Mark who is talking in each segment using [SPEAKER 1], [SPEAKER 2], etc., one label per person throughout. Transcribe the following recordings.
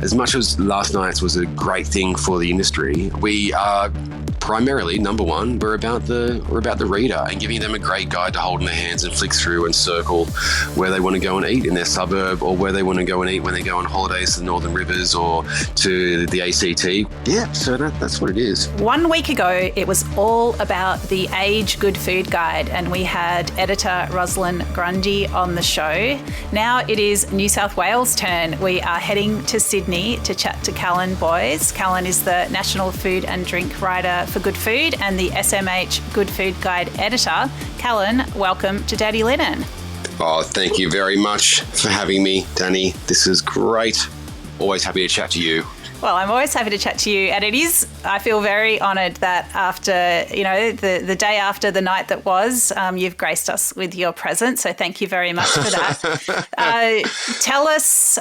[SPEAKER 1] as much as last night's was a great thing for the industry, we are primarily, number one, we're about the reader and giving them a great guide to hold in their hands and flick through and circle where they want to go and eat in their suburb, or where they want to go and eat when they go on holidays to the Northern Rivers or to the ACT. Yeah, so that's what it is.
[SPEAKER 2] 1 week ago, it was all about the Age Good Food Guide, and we had editor Rosalind Grundy on the show. Now it is New South Wales' turn. We are heading to Sydney to chat to Callan Boys. Callan is the National Food and Drink Writer for Good Food and the SMH Good Food Guide editor. Callan, welcome to Daddy Linen.
[SPEAKER 1] Oh, thank you very much for having me, Dani. This is great. Always happy to chat to you.
[SPEAKER 2] Well, I'm always happy to chat to you, and I feel very honoured that after, the day after the night that was, you've graced us with your presence. So thank you very much for that. Tell us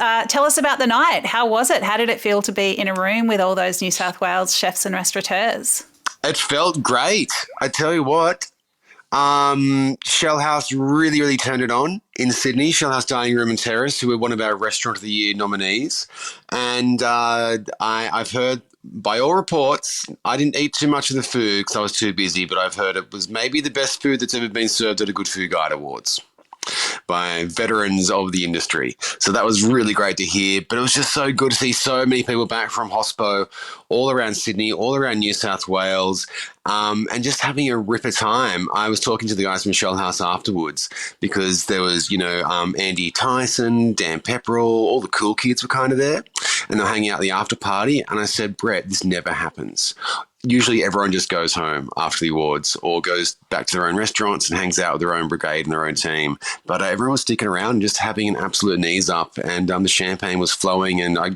[SPEAKER 2] about the night. How was it? How did it feel to be in a room with all those New South Wales chefs and restaurateurs?
[SPEAKER 1] It felt great. I tell you what. Shell House really, really turned it on in Sydney. Shell House Dining Room and Terrace, who were one of our Restaurant of the Year nominees. And I've heard, by all reports, I didn't eat too much of the food because I was too busy, but I've heard it was maybe the best food that's ever been served at a Good Food Guide Awards by veterans of the industry. So that was really great to hear. But it was just so good to see so many people back from hospo all around Sydney, all around New South Wales, and just having a ripper time. I was talking to the guys from Shell House afterwards because there was, Andy Tyson, Dan Pepperell, all the cool kids were kind of there, and they're hanging out at the after party. And I said, Brett, this never happens. Usually everyone just goes home after the awards or goes back to their own restaurants and hangs out with their own brigade and their own team. But everyone was sticking around and just having an absolute knees up, and the champagne was flowing. And I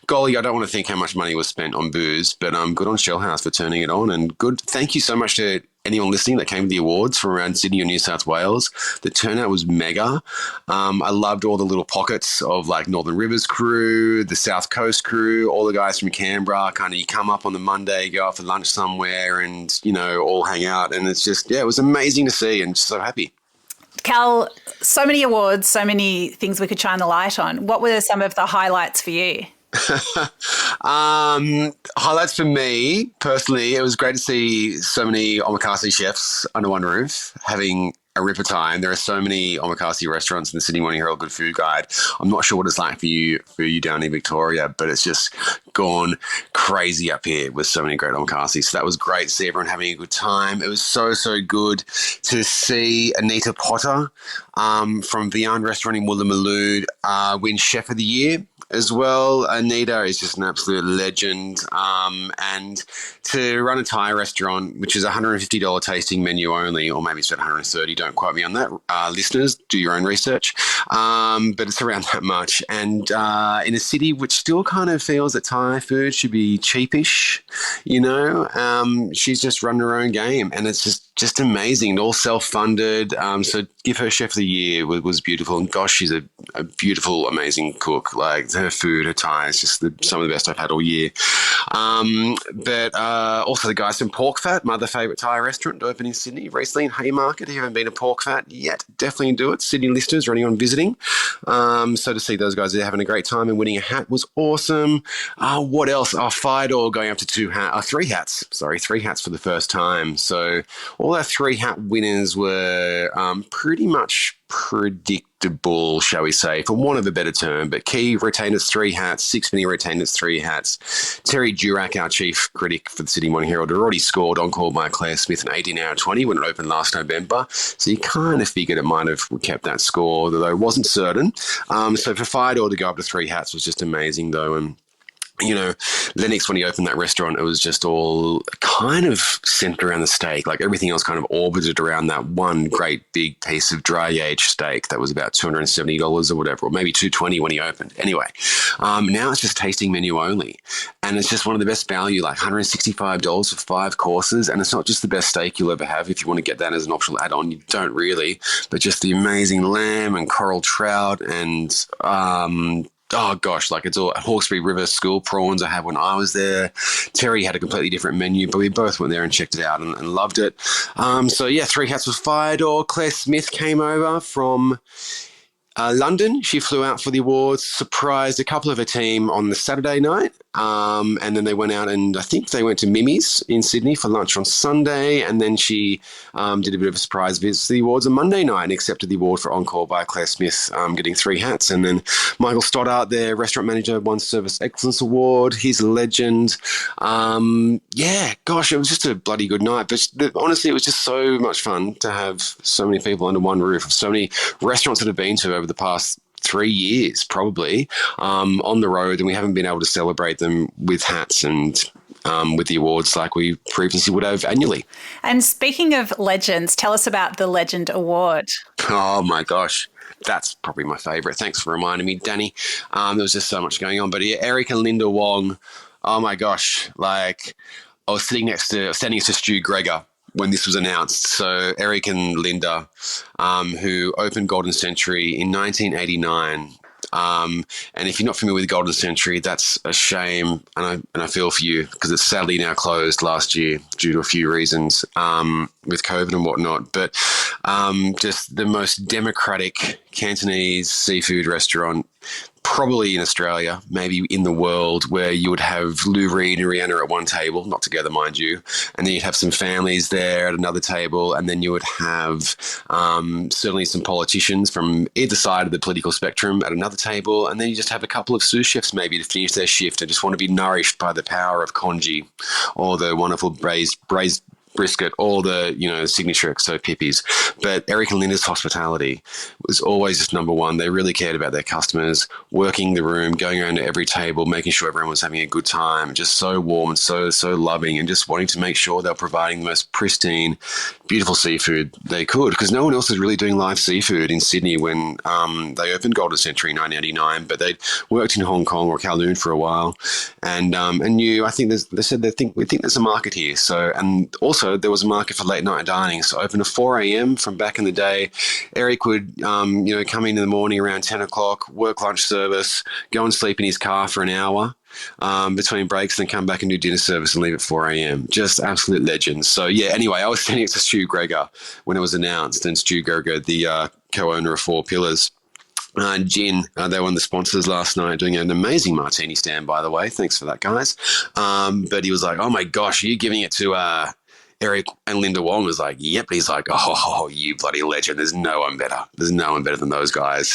[SPEAKER 1] don't want to think how much money was spent on booze, but good on Shell House for turning it on. And good, thank you so much to anyone listening that came to the awards from around Sydney or New South Wales. The turnout was mega. I loved all the little pockets of like Northern Rivers crew, the South Coast crew, all the guys from Canberra. Kind of you come up on the Monday, go out for lunch somewhere and, all hang out. And it's just, it was amazing to see and just so happy.
[SPEAKER 2] Cal, so many awards, so many things we could shine the light on. What were some of the highlights for you?
[SPEAKER 1] Highlights for me personally, it was great to see so many omakase chefs under one roof having a ripper time. There are so many omakase restaurants in the Sydney Morning Herald Good Food Guide. I'm not sure what it's like for you down in Victoria, but it's just gone crazy up here with so many great omakase. So that was great to see everyone having a good time. It was so good to see Anita Potter from Vian Restaurant in Woolloomooloo win Chef of the Year as well. Anita is just an absolute legend. And to run a Thai restaurant, which is a $150 tasting menu only, or maybe it's at $130, don't quote me on that. Listeners, do your own research. But it's around that much. And in a city which still kind of feels that Thai food should be cheapish, she's just run her own game. And it's just amazing, all self-funded. So give her Chef of the Year was beautiful. And gosh, she's a beautiful, amazing cook. Like her food, her Thai is just some of the best I've had all year. But also the guys from Pork Fat, my other favourite Thai restaurant, opened in Sydney recently in Haymarket. If you haven't been to Pork Fat yet, definitely do it. Sydney listeners running on visiting. So to see those guys there having a great time and winning a hat was awesome. What else? Fire going up to three hats. Sorry, 3 hats for the first time. So all our 3 hat winners were pretty much predictable, shall we say, for want of a better term. But Key retained its 3 hats, Sixpenny retained its 3 hats. Terry Durack, our chief critic for the Sydney Morning Herald, had already scored on call by Claire Smith an 18 hour 20 when it opened last November. So you kind of figured it might have kept that score, although it wasn't certain. So for Fire to go up to 3 hats was just amazing, though. And Lennox, when he opened that restaurant, it was just all kind of centered around the steak. Like everything else kind of orbited around that one great big piece of dry aged steak that was about $270 or whatever, or maybe $220 when he opened. Anyway, now it's just tasting menu only. And it's just one of the best value, like $165 for 5 courses. And it's not just the best steak you'll ever have. If you want to get that as an optional add-on, you don't really. But just the amazing lamb and coral trout and oh gosh, like it's all Hawkesbury River school prawns I had when I was there. Terry had a completely different menu, but we both went there and checked it out and loved it. So yeah, 3 hats was Fire. Claire Smith came over from London, she flew out for the awards, surprised a couple of her team on the Saturday night. And then they went out and I think they went to Mimi's in Sydney for lunch on Sunday. And then she did a bit of a surprise visit to the awards on Monday night and accepted the award for Encore by Claire Smith, getting 3 hats. And then Michael Stoddart, their restaurant manager, won Service Excellence Award. He's a legend. Yeah, gosh, it was just a bloody good night. But honestly, it was just so much fun to have so many people under one roof, so many restaurants that I've been to over the past 3 years, probably, on the road, and we haven't been able to celebrate them with hats and with the awards like we previously would have annually.
[SPEAKER 2] And speaking of legends, tell us about the Legend Award.
[SPEAKER 1] Oh my gosh. That's probably my favourite. Thanks for reminding me, Dani. There was just so much going on. But yeah, Eric and Linda Wong, oh my gosh, like I was standing next to Stu Gregor when this was announced. So Eric and Linda, who opened Golden Century in 1989. And if you're not familiar with Golden Century, that's a shame. And I feel for you because it's sadly now closed last year due to a few reasons with COVID and whatnot. But just the most democratic Cantonese seafood restaurant probably in Australia, maybe in the world, where you would have Lou Reed and Rihanna at one table, not together, mind you, and then you'd have some families there at another table, and then you would have certainly some politicians from either side of the political spectrum at another table, and then you just have a couple of sous chefs maybe to finish their shift and just want to be nourished by the power of congee or the wonderful braised brisket, or the, signature XO pippies. But Eric and Linda's hospitality was always just number one. They really cared about their customers, working the room, going around to every table, making sure everyone was having a good time, just so warm and so loving, and just wanting to make sure they were providing the most pristine, beautiful seafood they could, because no one else was really doing live seafood in Sydney when they opened Golden Century in 1989, but they'd worked in Hong Kong or Kowloon for a while, and knew, I think we think there's a market here. So, and also there was a market for late night dining. So open at 4 a.m. from back in the day. Eric would, come in the morning around 10 o'clock, work lunch service, go and sleep in his car for an hour between breaks, then come back and do dinner service and leave at 4 a.m. Just absolute legends. So yeah, anyway, I was standing next to Stu Gregor when it was announced, and Stu Gregor, the co-owner of Four Pillars, Gin, they were one of the sponsors last night, doing an amazing martini stand, by the way. Thanks for that, guys. But he was like, oh my gosh, are you giving it to Eric? And Linda Wong was like, yep. He's like, oh, you bloody legend. There's no one better. There's no one better than those guys.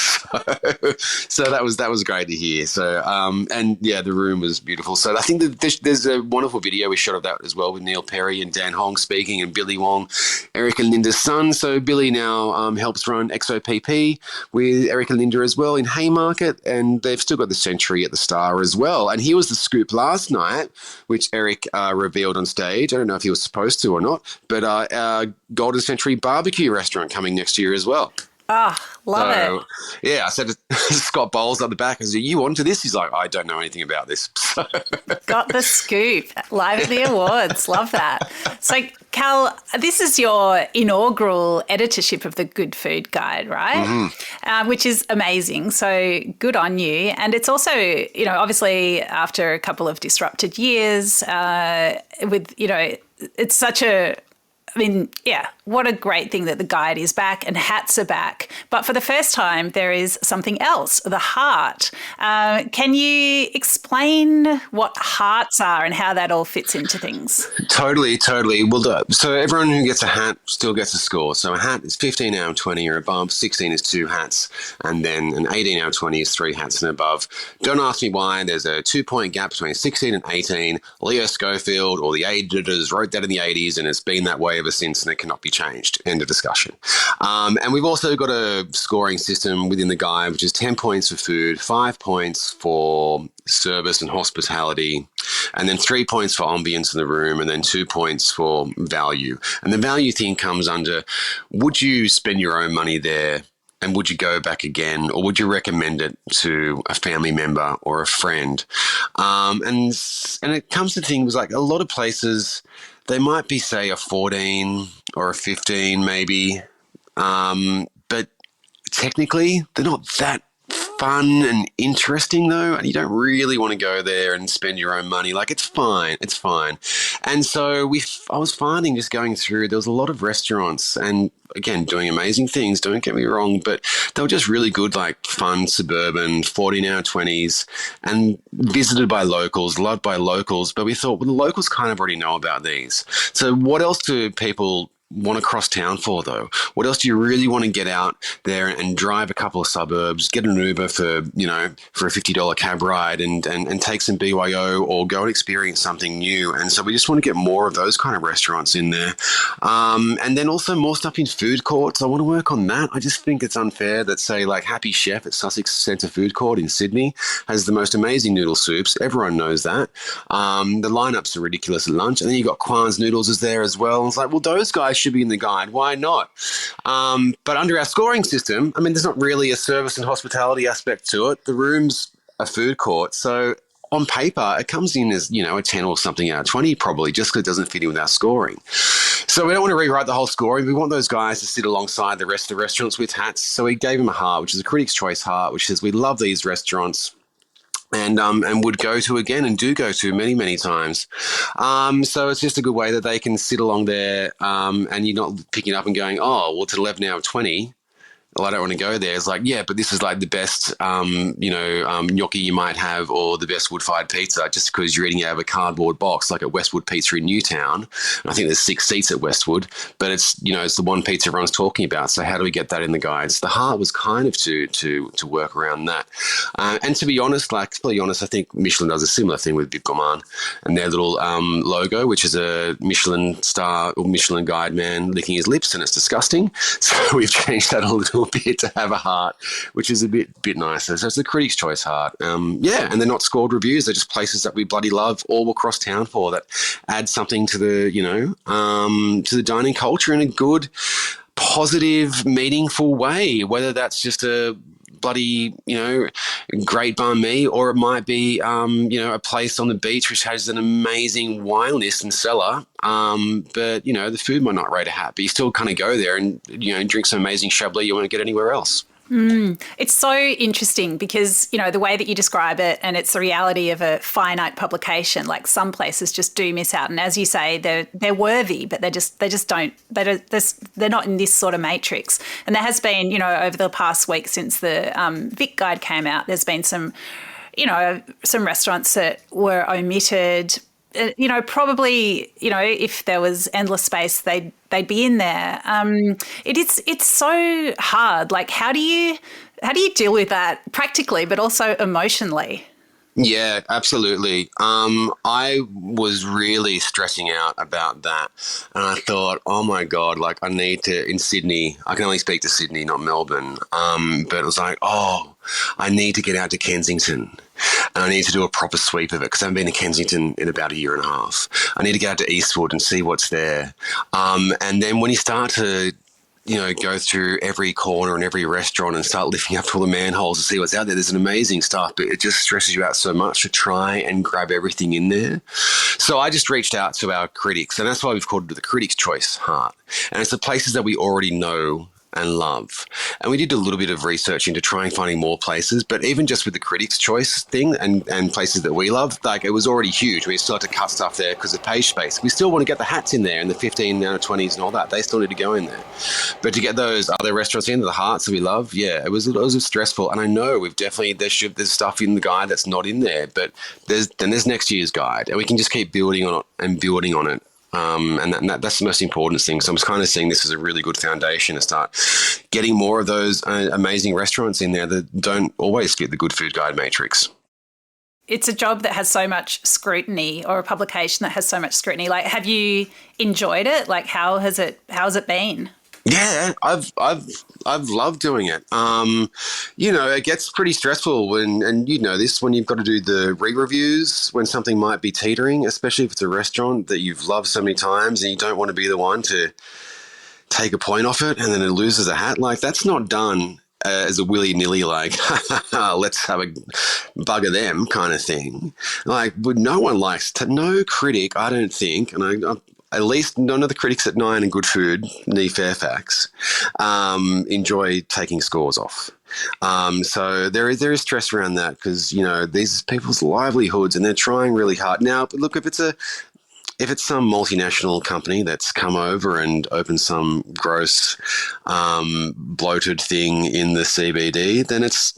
[SPEAKER 1] So that was great to hear. So, and yeah, the room was beautiful. So I think that there's a wonderful video we shot of that as well, with Neil Perry and Dan Hong speaking, and Billy Wong, Eric and Linda's son. So Billy now helps run XOPP with Eric and Linda as well in Haymarket, and they've still got the Century at the Star as well. And he was the scoop last night, which Eric revealed on stage. I don't know if he was supposed to or not, but Golden Century barbecue restaurant coming next year as well.
[SPEAKER 2] Oh, love it.
[SPEAKER 1] Yeah, I said to Scott Bowles at the back, I said, are you onto this? He's like, I don't know anything about this.
[SPEAKER 2] Got the scoop live at the awards. Love that. So, Cal, this is your inaugural editorship of the Good Food Guide, right? Mm-hmm. Which is amazing. So good on you. And it's also, obviously after a couple of disrupted years with, it's such a, what a great thing that the guide is back and hats are back. But for the first time, there is something else, the heart. Can you explain what hearts are and how that all fits into things? Totally.
[SPEAKER 1] Well, so everyone who gets a hat still gets a score. So a hat is 15 out of 20 or above, 16 is 2 hats, and then an 18 out of 20 is 3 hats and above. Don't ask me why. There's a 2-point gap between 16 and 18. Leo Schofield or the editors wrote that in the 80s, and it's been that way ever since, and it cannot be changed. End of discussion. And we've also got a scoring system within the guide, which is 10 points for food, 5 points for service and hospitality, and then 3 points for ambience in the room, and then 2 points for value. And the value thing comes under, would you spend your own money there? And would you go back again, or would you recommend it to a family member or a friend? And it comes to things like a lot of places, they might be, say, a 14 or a 15 maybe, but technically they're not that fun and interesting though, and you don't really want to go there and spend your own money. Like, it's fine. And so I was finding just going through, there was a lot of restaurants and again, doing amazing things, don't get me wrong, but they were just really good, like fun, suburban, 14-hour 20s and visited by locals, loved by locals. But we thought, well, the locals kind of already know about these. So what else do people want to cross town for though? What else do you really want to get out there and drive a couple of suburbs, get an Uber for, for a $50 cab ride and take some BYO or go and experience something new. And so we just want to get more of those kind of restaurants in there. And then also more stuff in food courts. I want to work on that. I just think it's unfair that say like Happy Chef at Sussex Centre Food Court in Sydney has the most amazing noodle soups. Everyone knows that. The lineups are ridiculous at lunch. And then you got Kwan's Noodles is there as well. And it's like, well, those guys should be in the guide. Why not? But under our scoring system, I mean, there's not really a service and hospitality aspect to it. The room's a food court. So on paper, it comes in as, a 10 or something out of 20 probably, just because it doesn't fit in with our scoring. So we don't want to rewrite the whole scoring. We want those guys to sit alongside the rest of the restaurants with hats. So we gave them a heart, which is a Critics' Choice heart, which says we love these restaurants. And would go to again and do go to many, many times. So it's just a good way that they can sit along there and you're not picking up and going, oh, well, it's 11 out of 20. Well, I don't want to go there. It's like, yeah, but this is like the best, gnocchi you might have or the best wood-fired pizza just because you're eating out of a cardboard box like at Westwood Pizza in Newtown. And I think there's 6 seats at Westwood, but it's the one pizza everyone's talking about. So how do we get that in the guides? The heart was kind of to work around that. And to be honest, I think Michelin does a similar thing with Vip Gourmand and their little logo, which is a Michelin star or Michelin guide man licking his lips, and it's disgusting. So we've changed that a little bit to have a heart, which is a bit nicer. So it's the Critics' Choice heart. And they're not scored reviews. They're just places that we bloody love all across town for that add something to the, to the dining culture in a good, positive, meaningful way, whether that's just a bloody, great banh mi, or it might be, a place on the beach which has an amazing wine list and cellar. But, the food might not rate a hat, but you still kind of go there and, drink some amazing Chablis you won't get anywhere else.
[SPEAKER 2] It's so interesting because, the way that you describe it, and it's the reality of a finite publication, like some places just do miss out. And as you say, they're worthy, but they're not in this sort of matrix. And there has been, over the past week since the Vic Guide came out, there's been some restaurants that were omitted. Probably, if there was endless space, they'd be in there. It's so hard. Like, how do you deal with that practically, but also emotionally?
[SPEAKER 1] Yeah, absolutely. I was really stressing out about that. And I thought, oh my God, like I need to, in Sydney, I can only speak to Sydney, not Melbourne. But it was like, I need to get out to Kensington. And I need to do a proper sweep of it because I haven't been to Kensington in about a year and a half. I need to get out to Eastwood and see what's there. And then when you start to, go through every corner and every restaurant and start lifting up all the manholes to see what's out there, there's an amazing stuff, but it just stresses you out so much to try and grab everything in there. So I just reached out to our critics, and that's why we've called it the Critics' Choice Heart. And it's the places that we already know and love. And we did a little bit of research into trying finding more places, but even just with the Critics' Choice thing and places that we love, like it was already huge. We still had to cut stuff there because of page space. We still want to get the hats in there and the 15 out of 20s and all that. They still need to go in there. But to get those other restaurants in, the hearts that we love, it was stressful. And I know there's stuff in the guide that's not in there, but there's next year's guide, and we can just keep building on it and building on it. And that's the most important thing. So I'm kind of seeing this as a really good foundation to start getting more of those amazing restaurants in there that don't always fit the good food guide matrix.
[SPEAKER 2] It's a job that has so much scrutiny, or a publication that has so much scrutiny. Like, have you enjoyed it? Like, how has it been?
[SPEAKER 1] Yeah, I've loved doing it. It gets pretty stressful and this when you've got to do the re-reviews when something might be teetering, especially if it's a restaurant that you've loved so many times and you don't want to be the one to take a point off it and then it loses a hat. Like, that's not done as a willy-nilly, like, let's have a bugger them kind of thing. Like, but no one likes to, no critic, I don't think, and I at least none of the critics at 9 and Good Food, Nee Fairfax, enjoy taking scores off. So there is stress around that because, these people's livelihoods and they're trying really hard. Now, but look, if it's if it's some multinational company that's come over and opened some gross, bloated thing in the CBD, then it's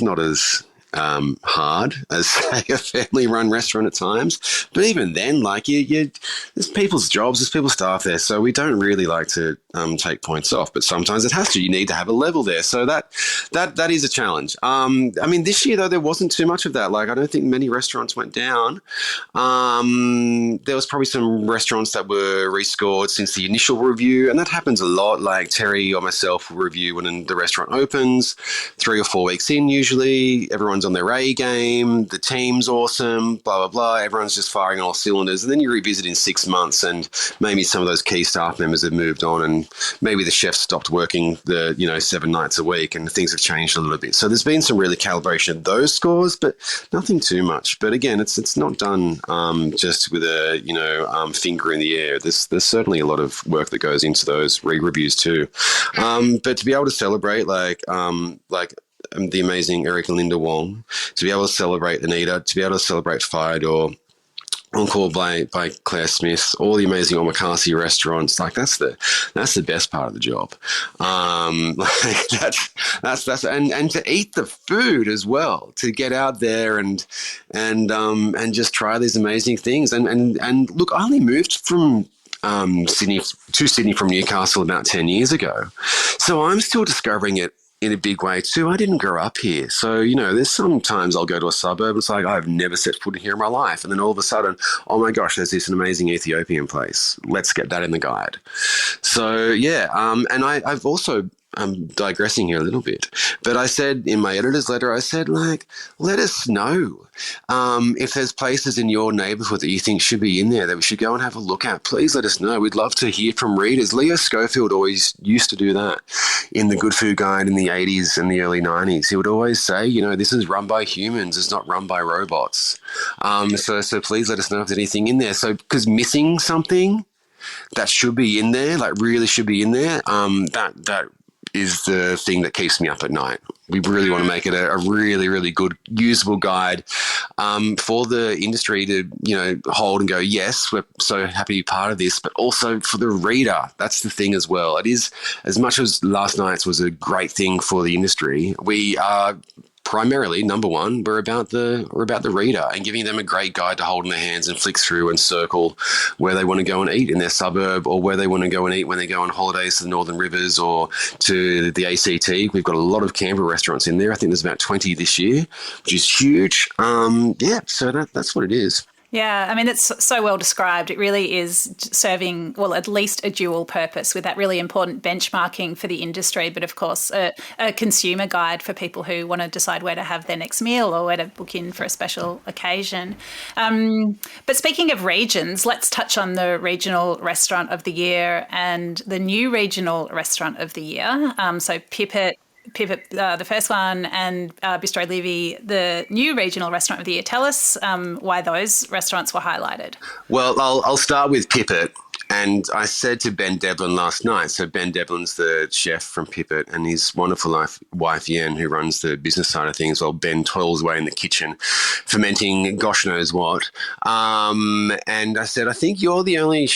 [SPEAKER 1] not as hard as, say, a family-run restaurant at times. But even then, like there's people's jobs, there's people's staff there, so we don't really like to take points off. But sometimes it has to. You need to have a level there, so that is a challenge. I mean, this year though, there wasn't too much of that. Like, I don't think many restaurants went down. There was probably some restaurants that were rescored since the initial review, and that happens a lot. Like Terry or myself will review when the restaurant opens, 3 or 4 weeks in usually. Everyone's on their A game, the team's awesome, blah, blah, blah. Everyone's just firing on all cylinders. And then you revisit in 6 months and maybe some of those key staff members have moved on and maybe the chef stopped working 7 nights a week and things have changed a little bit. So there's been some really calibration of those scores, but nothing too much. But again, it's not done just with a, finger in the air. There's certainly a lot of work that goes into those re-reviews too. But to be able to celebrate like the amazing Eric and Linda Wong, to be able to celebrate Anita, to be able to celebrate Fire Encore by Claire Smith, all the amazing omakase restaurants, like that's the best part of the job. Like that's and to eat the food as well, to get out there and just try these amazing things. And look, I only moved from Sydney from Newcastle about 10 years ago, so I'm still discovering it in a big way too. I didn't grow up here. So, there's sometimes I'll go to a suburb, it's like, I've never set foot here in my life. And then all of a sudden, oh my gosh, there's this amazing Ethiopian place. Let's get that in the guide. So, yeah. And I've also, I'm digressing here a little bit, but I said in my editor's letter, let us know if there's places in your neighbourhood that you think should be in there that we should go and have a look at. Please let us know. We'd love to hear from readers. Leo Schofield always used to do that in the Good Food Guide in the 80s and the early 90s. He would always say, this is run by humans, it's not run by robots. So please let us know if there's anything in there. So, because missing something that should be in there, like really should be in there, that is the thing that keeps me up at night. We really want to make it a really, really good, usable guide for the industry to, hold and go, yes, we're so happy to be part of this, but also for the reader. That's the thing as well. It is, as much as last night's was a great thing for the industry, we are primarily, number one, we're about the reader and giving them a great guide to hold in their hands and flick through and circle where they want to go and eat in their suburb, or where they want to go and eat when they go on holidays to the Northern Rivers or to the ACT. We've got a lot of Canberra restaurants in there. I think there's about 20 this year, which is huge. So that's what it is.
[SPEAKER 2] Yeah, I mean, it's so well described. It really is serving, well, at least a dual purpose with that really important benchmarking for the industry, but of course a consumer guide for people who want to decide where to have their next meal or where to book in for a special occasion. But speaking of regions, let's touch on the Regional Restaurant of the Year and the new Regional Restaurant of the Year. So Pipit, the first one, and Bistro Livy, the new Regional Restaurant of the Year. Tell us why those restaurants were highlighted.
[SPEAKER 1] Well, I'll start with Pipit. And I said to Ben Devlin last night, so Ben Devlin's the chef from Pipit, and his wonderful wife, Yen, who runs the business side of things, while Ben toils away in the kitchen, fermenting gosh knows what. And I said, I think you're the only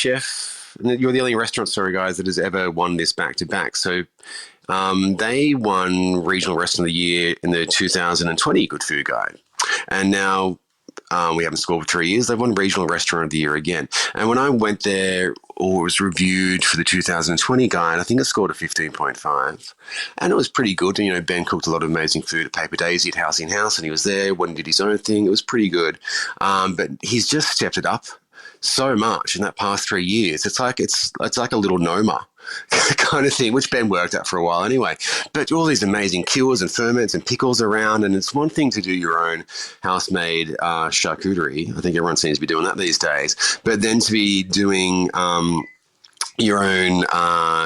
[SPEAKER 1] restaurant, guys, that has ever won this back-to-back. So they won Regional Restaurant of the Year in the 2020 Good Food Guide. And now we haven't scored for 3 years. They've won Regional Restaurant of the Year again. And when I went there, or was reviewed for the 2020 guide, I think it scored a 15.5. And it was pretty good. Ben cooked a lot of amazing food at Paper Daisy at House in House, and he was there, went and did his own thing. It was pretty good. But he's just stepped it up so much in that past 3 years. It's like a little Noma kind of thing, which Ben worked at for a while anyway. But all these amazing cures and ferments and pickles around, and it's one thing to do your own house-made charcuterie. I think everyone seems to be doing that these days. But then to be doing your own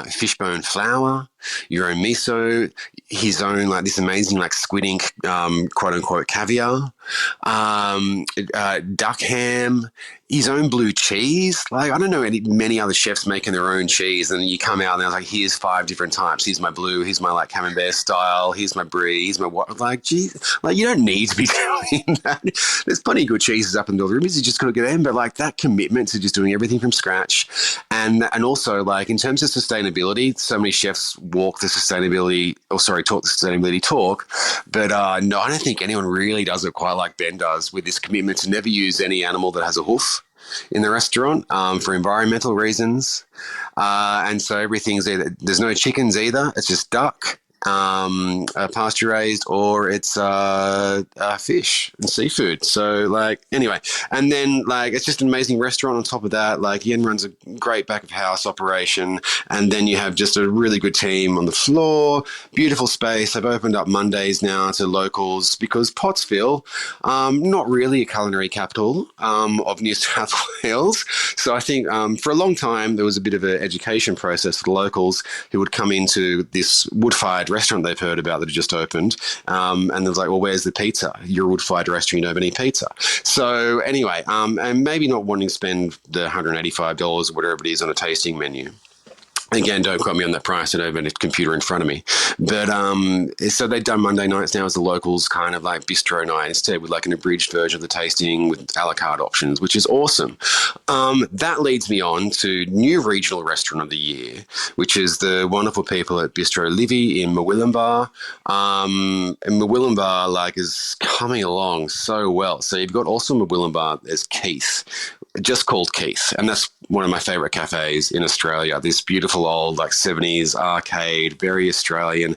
[SPEAKER 1] fishbone flour, your own miso, his own like this amazing like squid ink quote unquote caviar, duck ham, his own blue cheese. Like, I don't know many other chefs making their own cheese, and you come out and they're like, here's 5 different types. Here's my blue, here's my like camembert style, here's my brie, here's my what. Like, geez, like you don't need to be doing that. There's plenty of good cheeses up in the building rooms. You just got to get in, but like that commitment to just doing everything from scratch, and also like in terms of sustainability, so many chefs talk the sustainability talk, but no, I don't think anyone really does it quite like Ben does, with this commitment to never use any animal that has a hoof in the restaurant for environmental reasons. And so everything's either, there's no chickens either, it's just duck, pasture raised, or it's fish and seafood. So like, anyway, and then like it's just an amazing restaurant on top of that. Like Yen runs a great back of house operation, and then you have just a really good team on the floor, beautiful space. They've opened up Mondays now to locals because Pottsville, not really a culinary capital of New South Wales. So I think for a long time there was a bit of an education process for the locals who would come into this wood-fired restaurant they've heard about that had just opened, and it was like, well, where's the pizza? You're a wood-fired restaurant, you don't have any pizza. So anyway, and maybe not wanting to spend the $185 or whatever it is on a tasting menu. Again, don't quote me on that price. I don't have a computer in front of me. But so they've done Monday nights now as the locals kind of like bistro night instead, with like an abridged version of the tasting with a la carte options, which is awesome. That leads me on to new regional restaurant of the year, which is the wonderful people at Bistro Livy in Murwillumbah. And Murwillumbah like is coming along so well. So you've got also Murwillumbah, there's Keith, just called Keith, and that's one of my favourite cafes in Australia. This beautiful old like 70s arcade, very Australian,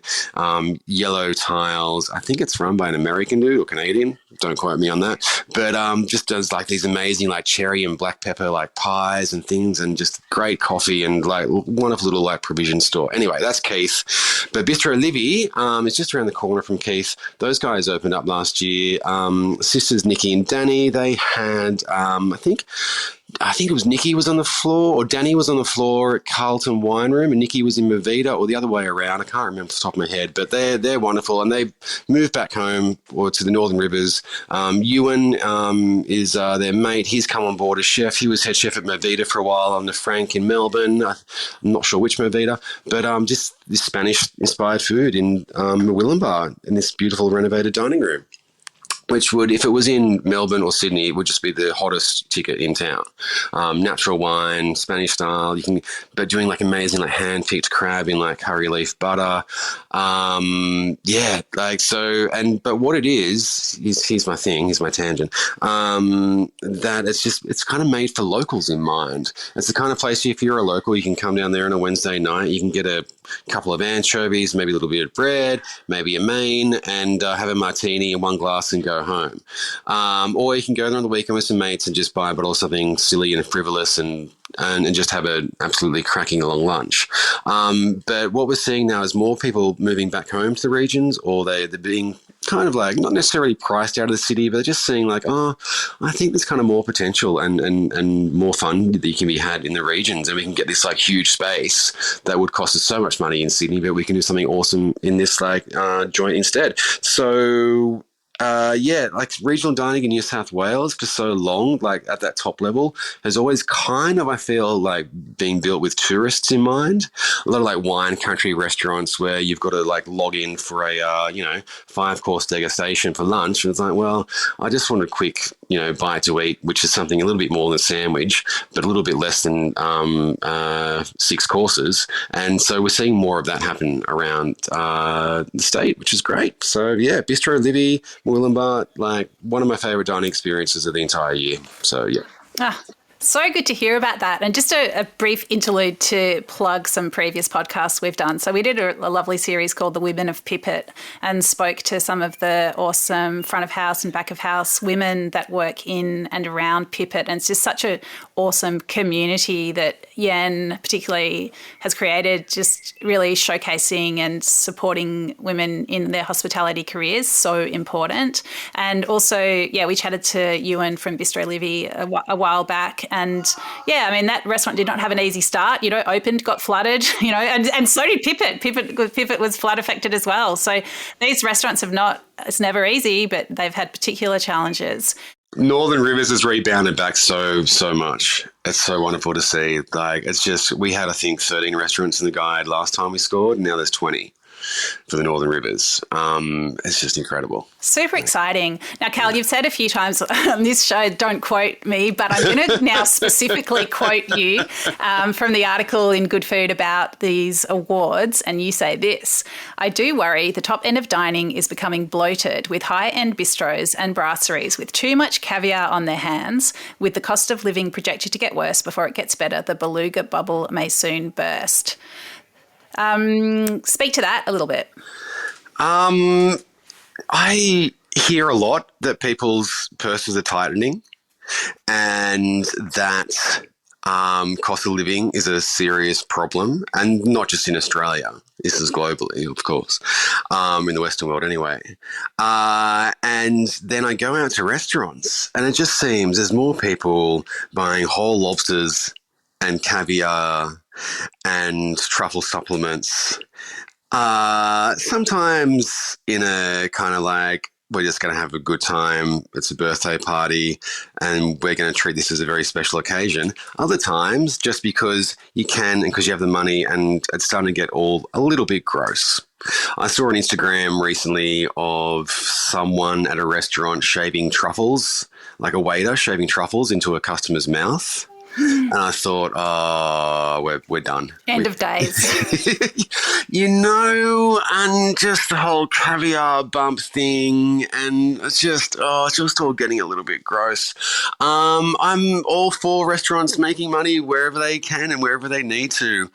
[SPEAKER 1] yellow tiles. I think it's run by an American dude or Canadian. Don't quote me on that. But just does like these amazing like cherry and black pepper like pies and things, and just great coffee and like wonderful little like provision store. Anyway, that's Keith. But Bistro Livy is just around the corner from Keith. Those guys opened up last year. Sisters Nikki and Dani, they had I think it was Nikki was on the floor, or Dani was on the floor at Carlton Wine Room, and Nikki was in Movida, or the other way around. I can't remember off the top of my head, but they're wonderful, and they moved back home or to the Northern Rivers. Ewan is their mate. He's come on board as chef. He was head chef at Movida for a while on the Frank in Melbourne. I'm not sure which Movida, but just this Spanish-inspired food in Murwillumbah in this beautiful renovated dining room, which would, if it was in Melbourne or Sydney, it would just be the hottest ticket in town. Natural wine, Spanish style, but doing like amazing like hand-picked crab in like curry leaf butter. But what it is here's my thing, here's my tangent, that it's kind of made for locals in mind. It's the kind of place, if you're a local, you can come down there on a Wednesday night, you can get a couple of anchovies, maybe a little bit of bread, maybe a main, and have a martini and one glass and go home. Or you can go there on the weekend with some mates and just buy a bottle of something silly and frivolous and just have an absolutely cracking long lunch. But what we're seeing now is more people moving back home to the regions, or they're being kind of like not necessarily priced out of the city, but they're just seeing like, oh, I think there's kind of more potential and more fun that can be had in the regions, and we can get this like huge space that would cost us so much money in Sydney, but we can do something awesome in this like joint instead. So like regional dining in New South Wales for so long, like at that top level, has always kind of, I feel like, being built with tourists in mind. A lot of like wine country restaurants where you've got to like log in for a 5-course degustation for lunch, and it's like, well, I just want a quick bite to eat, which is something a little bit more than a sandwich, but a little bit less than 6 courses. And so we're seeing more of that happen around the state, which is great. So yeah, Bistro Livy, Murwillumbah, like one of my favourite dining experiences of the entire year. So yeah.
[SPEAKER 2] So good to hear about that. And just a brief interlude to plug some previous podcasts we've done. So we did a lovely series called The Women of Pippet and spoke to some of the awesome front of house and back of house women that work in and around Pippet. And it's just such an awesome community that Yen particularly has created, just really showcasing and supporting women in their hospitality careers. So important. And also, we chatted to Ewan from Bistro Livy a while back, And yeah, I mean, that restaurant did not have an easy start, opened, got flooded, and so did Pipit. Pipit was flood affected as well. So these restaurants it's never easy, but they've had particular challenges.
[SPEAKER 1] Northern Rivers has rebounded back so much. It's so wonderful to see. Like, it's just, we had, I think, 13 restaurants in the guide last time we scored, and now there's 20 for the Northern Rivers. It's just incredible.
[SPEAKER 2] Super exciting. Now, Cal, you've said a few times on this show, don't quote me, but I'm going to now specifically quote you from the article in Good Food about these awards. And you say this: I do worry the top end of dining is becoming bloated with high-end bistros and brasseries with too much caviar on their hands, with the cost of living projected to get worse before it gets better. The beluga bubble may soon burst. Speak to that a little bit.
[SPEAKER 1] I hear a lot that people's purses are tightening and that cost of living is a serious problem, and not just in Australia. This is globally, of course, in the Western world anyway. And then I go out to restaurants and it just seems there's more people buying whole lobsters and caviar and truffle supplements. Sometimes in a kind of like, we're just going to have a good time, it's a birthday party, and we're going to treat this as a very special occasion. Other times, just because you can and because you have the money, and it's starting to get all a little bit gross. I saw an Instagram recently of someone at a restaurant shaving truffles, like a waiter shaving truffles into a customer's mouth. And I thought, we're done.
[SPEAKER 2] End of days.
[SPEAKER 1] And just the whole caviar bumps thing, and it's just all getting a little bit gross. I'm all for restaurants making money wherever they can and wherever they need to.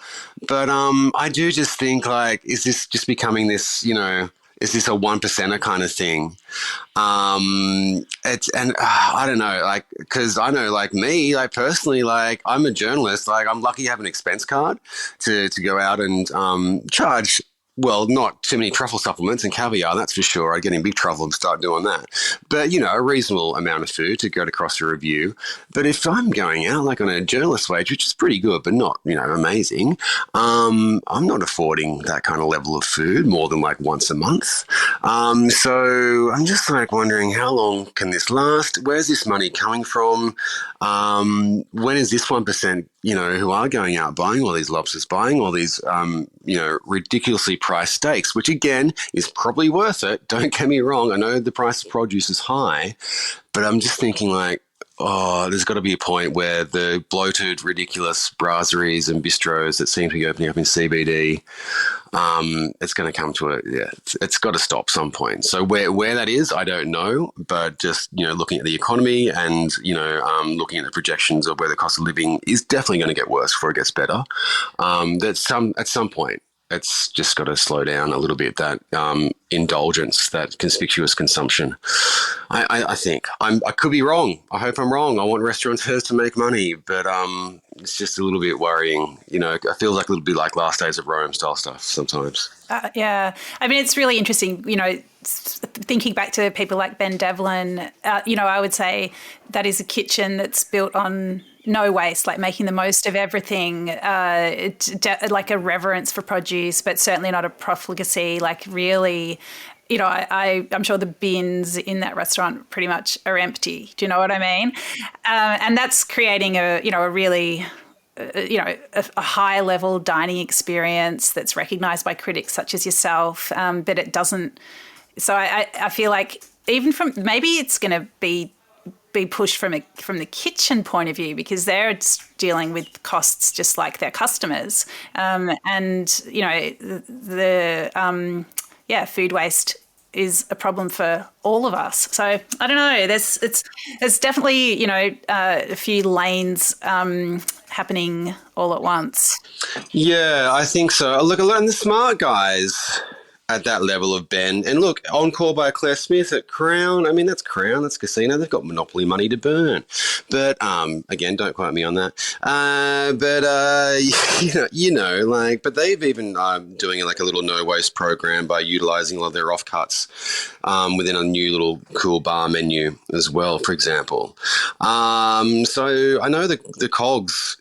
[SPEAKER 1] But I do just think, like, is this just becoming this, is this a one percenter kind of thing? I don't know, like, because I know, like me, like personally, like I'm a journalist, like I'm lucky to have an expense card to go out and charge. Well, not too many truffle supplements and caviar, that's for sure. I'd get in big trouble and start doing that. But, a reasonable amount of food to go to cross a review. But if I'm going out like on a journalist wage, which is pretty good, but not, amazing, I'm not affording that kind of level of food more than like once a month. So I'm just like wondering, how long can this last? Where's this money coming from? When is this 1%, who are going out buying all these lobsters, buying all these, ridiculously priced steaks, which again is probably worth it. Don't get me wrong. I know the price of produce is high, but I'm just thinking like, there's got to be a point where the bloated, ridiculous brasseries and bistros that seem to be opening up in CBD, it's going to come to it's got to stop some point. So where that is, I don't know, but just, looking at the economy and, looking at the projections of where the cost of living is definitely going to get worse before it gets better. At some point, it's just got to slow down a little bit, that indulgence, that conspicuous consumption. I think. I could be wrong. I hope I'm wrong. I want restaurateurs to make money, but it's just a little bit worrying. It feels like a little bit like Last Days of Rome style stuff sometimes.
[SPEAKER 2] Yeah. I mean, it's really interesting, thinking back to people like Ben Devlin, I would say that is a kitchen that's built on no waste, like making the most of everything, like a reverence for produce, but certainly not a profligacy, like really, I'm sure the bins in that restaurant pretty much are empty. Do you know what I mean? And that's creating a really, a high level dining experience that's recognised by critics such as yourself, but it doesn't. So I feel like even from, maybe it's going to be pushed from the kitchen point of view, because they're dealing with costs just like their customers, and food waste is a problem for all of us. So I don't know. There's definitely a few lanes happening all at once.
[SPEAKER 1] Yeah, I think so. Look, and the smart guys at that level of Ben, and look, Encore by Claire Smith at Crown. I mean, that's Crown, that's Casino. They've got monopoly money to burn. But again, don't quote me on that. But they've even doing like a little no waste program by utilizing a lot of their offcuts within a new little cool bar menu as well, for example. So I know the COGS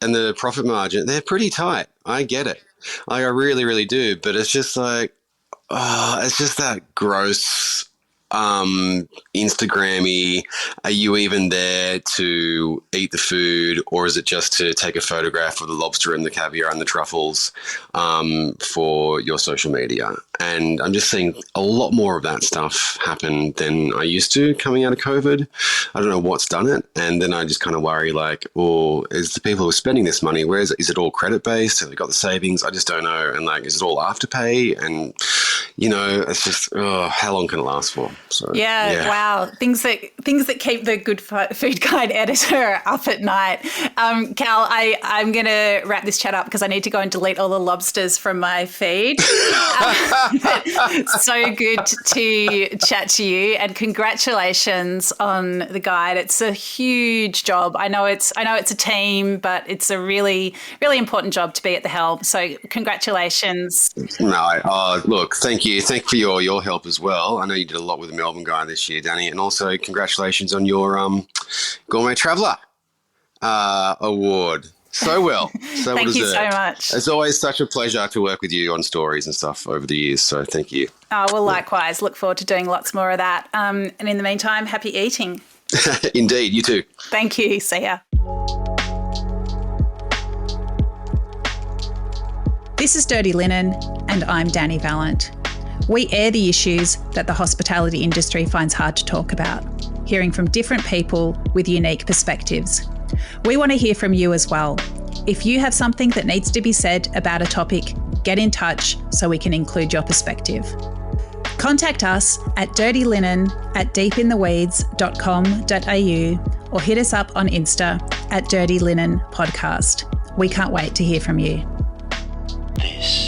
[SPEAKER 1] and the profit margin, they're pretty tight. I get it. Like, I really, really do. But it's just like, it's just that gross Instagram-y. Are you even there to eat the food, or is it just to take a photograph of the lobster and the caviar and the truffles for your social media? And I'm just seeing a lot more of that stuff happen than I used to coming out of COVID. I don't know what's done it. And then I just kind of worry, like, is the people who are spending this money, where is it? Is it all credit-based? Have they got the savings? I just don't know. And, like, is it all Afterpay? And, it's just, how long can it last for? So,
[SPEAKER 2] yeah. Wow. Things that keep the Good Food Guide editor up at night. Cal, I'm going to wrap this chat up because I need to go and delete all the lobsters from my feed. So good to chat to you, and congratulations on the guide. It's a huge job. I know it's a team, but it's a really, really important job to be at the helm. So congratulations.
[SPEAKER 1] No, look, thank you. Thank you for your help as well. I know you did a lot with the Melbourne guide this year, Dani, and also congratulations on your Gourmet Traveller award. So well. So
[SPEAKER 2] thank
[SPEAKER 1] well
[SPEAKER 2] you so much.
[SPEAKER 1] It's always such a pleasure to work with you on stories and stuff over the years. So thank you.
[SPEAKER 2] Oh, well, likewise. Look forward to doing lots more of that. And in the meantime, happy eating.
[SPEAKER 1] Indeed. You too.
[SPEAKER 2] Thank you. See ya. This is Dirty Linen, and I'm Dani Valent. We air the issues that the hospitality industry finds hard to talk about, hearing from different people with unique perspectives. We want to hear from you as well. If you have something that needs to be said about a topic, get in touch so we can include your perspective. Contact us at dirtylinen@deepintheweeds.com.au or hit us up on Insta at Dirty Linen Podcast. We can't wait to hear from you.
[SPEAKER 3] This